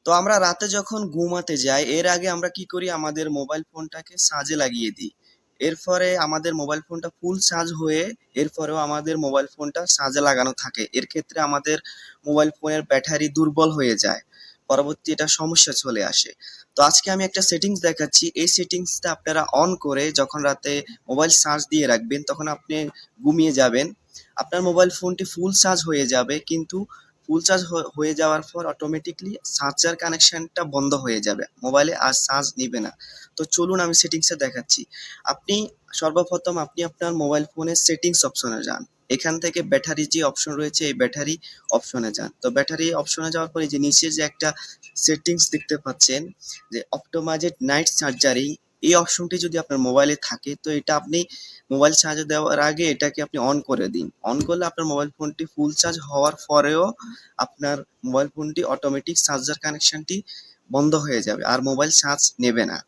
তো আমরা রাতে যখন ঘুমাতে যাই এর আগে আমরা কি করি, আমাদের মোবাইল ফোনটাকে চার্জে লাগিয়ে দিই। এরপরে আমাদের মোবাইল ফোনটা ফুল চার্জ হয়ে এরপরেও আমাদের মোবাইল ফোনটা চার্জে লাগানো থাকে, এর ক্ষেত্রে আমাদের মোবাইল ফোনের ব্যাটারি দুর্বল হয়ে যায়, পরবর্তী এটা সমস্যা চলে আসে। তো আজকে আমি একটা সেটিংস দেখাচ্ছি, এই সেটিংসটা আপনারা অন করে যখন রাতে মোবাইল চার্জ দিয়ে রাখবেন তখন আপনি ঘুমিয়ে যাবেন, আপনার মোবাইল ফোনটি ফুল চার্জ হয়ে যাবে, কিন্তু ফুল চার্জ হয়ে যাওয়ার পর অটোমেটিকলি চার্জার কানেকশনটা বন্ধ হয়ে যাবে, মোবাইলে আর চার্জ নিবে না। তো চলুন আমি সেটিংসে দেখাচ্ছি। আপনি সর্বপ্রথম আপনি আপনার মোবাইল ফোনের সেটিংস অপশনে যান, এখান থেকে ব্যাটারি যে অপশন রয়েছে এই ব্যাটারি অপশনে যান। তো ব্যাটারি অপশনে যাওয়ার পরে যে নিচে যে একটা সেটিংস দেখতে পাচ্ছেন যে অপটোমাইজড নাইট চার্জারিং, এই অপশনটি যদি আপনার মোবাইলে থাকে তো এটা আপনি মোবাইল চার্জে দেওয়ার আগে এটাকে আপনি অন করে দিন। অন করলে আপনার মোবাইল ফোনটি ফুল চার্জ হওয়ার পরেও আপনার মোবাইল ফোনটি অটোমেটিক চার্জার কানেকশনটি বন্ধ হয়ে যাবে আর মোবাইল চার্জ নেবে না।